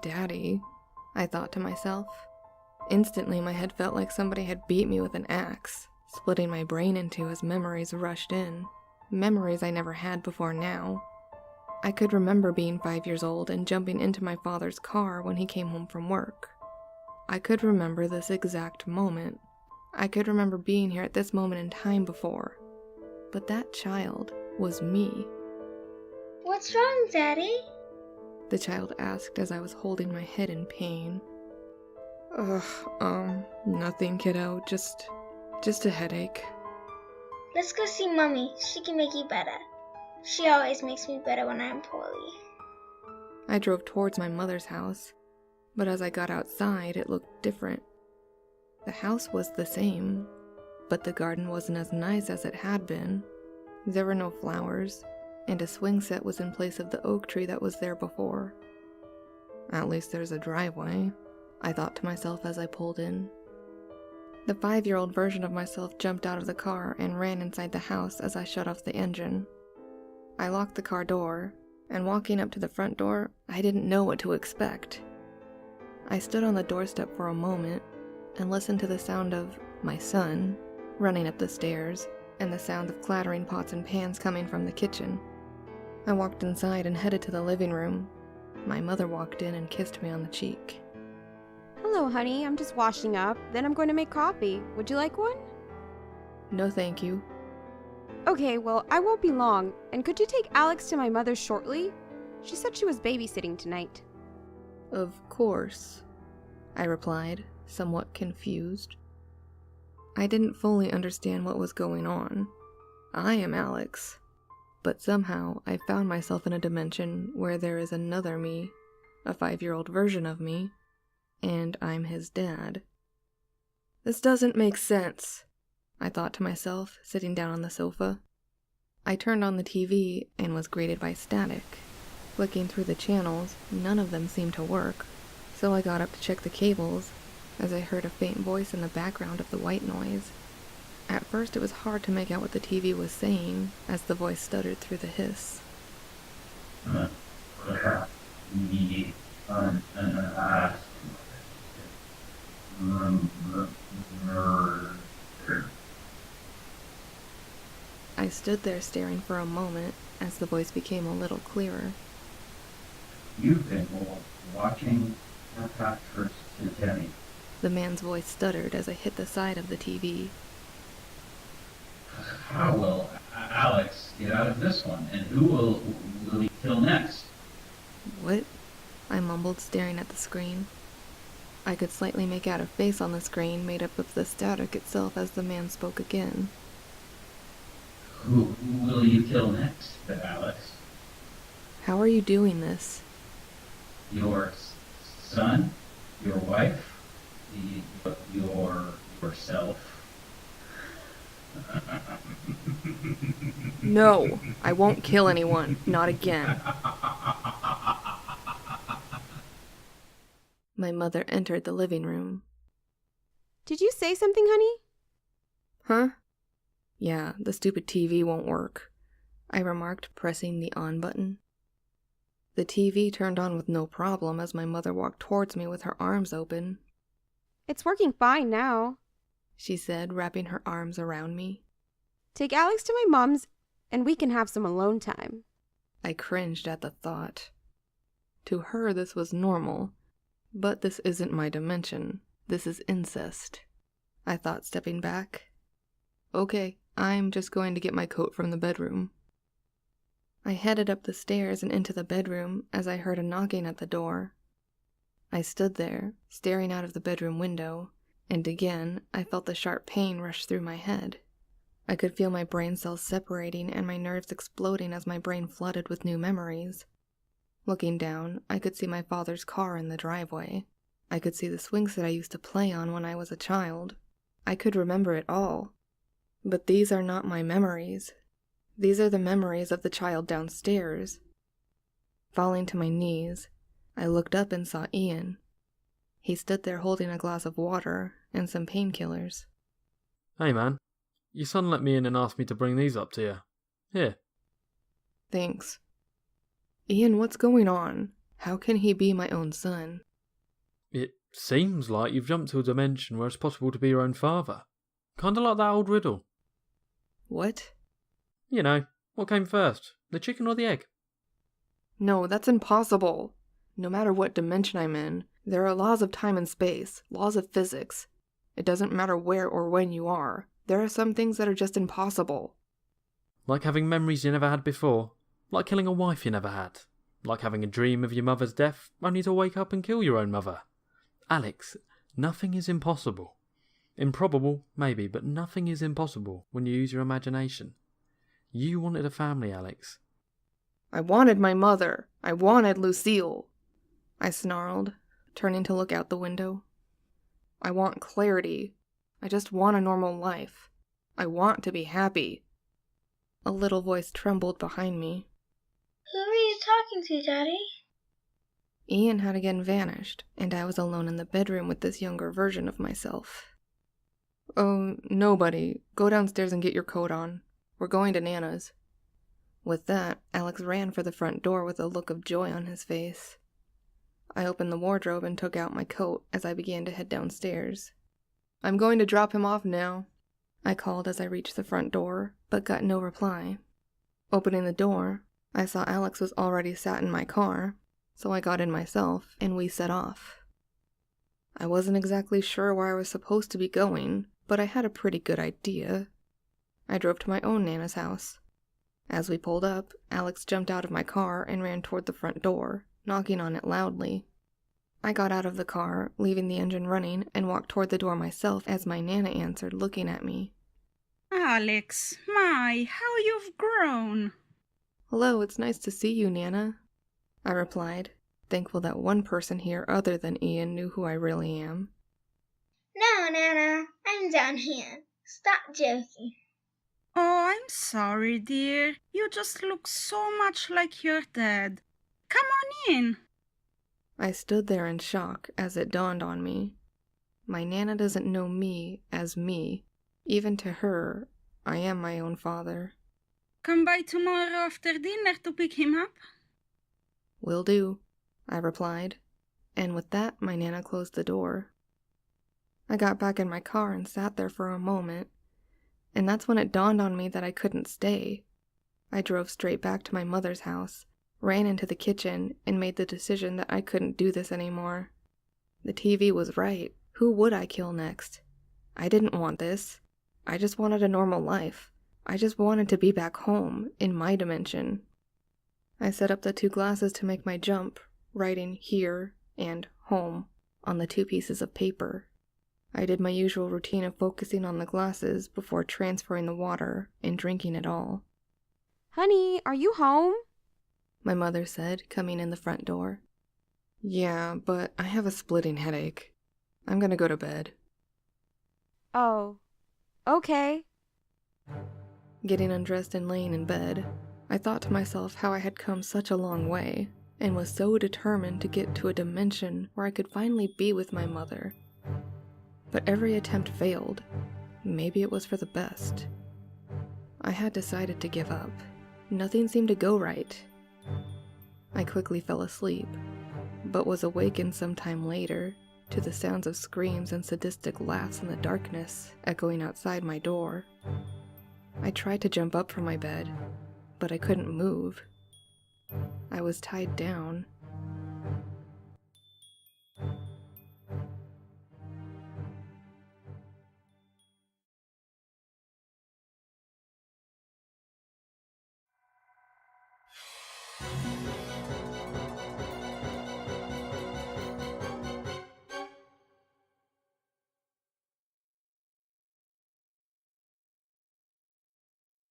Daddy, I thought to myself. Instantly, my head felt like somebody had beat me with an axe, splitting my brain in two as memories rushed in. Memories I never had before now. I could remember being 5 years old and jumping into my father's car when he came home from work. I could remember this exact moment. I could remember being here at this moment in time before. But that child was me. What's wrong, Daddy? The child asked as I was holding my head in pain. Nothing, kiddo. Just a headache. Let's go see Mommy. She can make you better. She always makes me better when I'm poorly. I drove towards my mother's house, but as I got outside, it looked different. The house was the same, but the garden wasn't as nice as it had been. There were no flowers, and a swing set was in place of the oak tree that was there before. At least there's a driveway, I thought to myself as I pulled in. The 5-year-old version of myself jumped out of the car and ran inside the house as I shut off the engine. I locked the car door, and walking up to the front door, I didn't know what to expect. I stood on the doorstep for a moment and listened to the sound of my son running up the stairs and the sound of clattering pots and pans coming from the kitchen. I walked inside and headed to the living room. My mother walked in and kissed me on the cheek. Hello, honey. I'm just washing up. Then I'm going to make coffee. Would you like one? No, thank you. Okay, well, I won't be long. And could you take Alex to my mother's shortly? She said she was babysitting tonight. Of course, I replied, somewhat confused. I didn't fully understand what was going on. I am Alex, but somehow I found myself in a dimension where there is another me, a 5-year-old version of me, and I'm his dad. This doesn't make sense, I thought to myself, sitting down on the sofa. I turned on the TV and was greeted by static. Flicking through the channels, none of them seemed to work, so I got up to check the cables as I heard a faint voice in the background of the white noise. At first it was hard to make out what the TV was saying as the voice stuttered through the hiss. I stood there staring for a moment as the voice became a little clearer. You've been watching that first Jenny. The man's voice stuttered as I hit the side of the TV. How will Alex get out of this one? And who will he kill next? What? I mumbled, staring at the screen. I could slightly make out a face on the screen made up of the static itself as the man spoke again. Who will you kill next, Alex? How are you doing this? Your son? Your wife? Yourself? No, I won't kill anyone. Not again. My mother entered the living room. Did you say something, honey? Huh? Yeah, the stupid TV won't work, I remarked, pressing the on button. The TV turned on with no problem as my mother walked towards me with her arms open. It's working fine now, she said, wrapping her arms around me. Take Alex to my mom's and we can have some alone time. I cringed at the thought. To her, this was normal, but this isn't my dimension. This is incest, I thought, stepping back. Okay, I'm just going to get my coat from the bedroom. I headed up the stairs and into the bedroom as I heard a knocking at the door. I stood there, staring out of the bedroom window, and again I felt the sharp pain rush through my head. I could feel my brain cells separating and my nerves exploding as my brain flooded with new memories. Looking down, I could see my father's car in the driveway. I could see the swings that I used to play on when I was a child. I could remember it all. But these are not my memories. These are the memories of the child downstairs. Falling to my knees, I looked up and saw Ian. He stood there holding a glass of water and some painkillers. Hey man, your son let me in and asked me to bring these up to you. Here. Thanks. Ian, what's going on? How can he be my own son? It seems like you've jumped to a dimension where it's possible to be your own father. Kinda like that old riddle. What? You know, what came first, the chicken or the egg? No, that's impossible. No matter what dimension I'm in, there are laws of time and space, laws of physics. It doesn't matter where or when you are. There are some things that are just impossible. Like having memories you never had before. Like killing a wife you never had. Like having a dream of your mother's death, only to wake up and kill your own mother. Alex, nothing is impossible. Improbable, maybe, but nothing is impossible when you use your imagination. You wanted a family, Alex. I wanted my mother. I wanted Lucille. I snarled, turning to look out the window. I want clarity. I just want a normal life. I want to be happy. A little voice trembled behind me. Who are you talking to, Daddy? Ian had again vanished, and I was alone in the bedroom with this younger version of myself. Oh, nobody. Go downstairs and get your coat on. We're going to Nana's. With that, Alex ran for the front door with a look of joy on his face. I opened the wardrobe and took out my coat as I began to head downstairs. I'm going to drop him off now, I called as I reached the front door, but got no reply. Opening the door, I saw Alex was already sat in my car, so I got in myself and we set off. I wasn't exactly sure where I was supposed to be going, but I had a pretty good idea. I drove to my own Nana's house. As we pulled up, Alex jumped out of my car and ran toward the front door, knocking on it loudly. I got out of the car, leaving the engine running, and walked toward the door myself as my Nana answered, looking at me. Alex, my, how you've grown. Hello, it's nice to see you, Nana, I replied, thankful that one person here other than Ian knew who I really am. No, Nana, I'm down here. Stop joking. Oh, I'm sorry, dear. You just look so much like your dad. Come on in. I stood there in shock as it dawned on me. My Nana doesn't know me as me. Even to her, I am my own father. Come by tomorrow after dinner to pick him up. Will do, I replied, and with that my Nana closed the door. I got back in my car and sat there for a moment, and that's when it dawned on me that I couldn't stay. I drove straight back to my mother's house, ran into the kitchen, and made the decision that I couldn't do this anymore. The TV was right. Who would I kill next? I didn't want this. I just wanted a normal life. I just wanted to be back home, in my dimension. I set up the 2 glasses to make my jump, writing here and home on the 2 pieces of paper. I did my usual routine of focusing on the glasses before transferring the water and drinking it all. Honey, are you home? My mother said, coming in the front door. Yeah, but I have a splitting headache. I'm gonna go to bed. Oh, okay. Getting undressed and laying in bed, I thought to myself how I had come such a long way, and was so determined to get to a dimension where I could finally be with my mother. But every attempt failed. Maybe it was for the best. I had decided to give up. Nothing seemed to go right. I quickly fell asleep, but was awakened sometime later to the sounds of screams and sadistic laughs in the darkness echoing outside my door. I tried to jump up from my bed, but I couldn't move. I was tied down,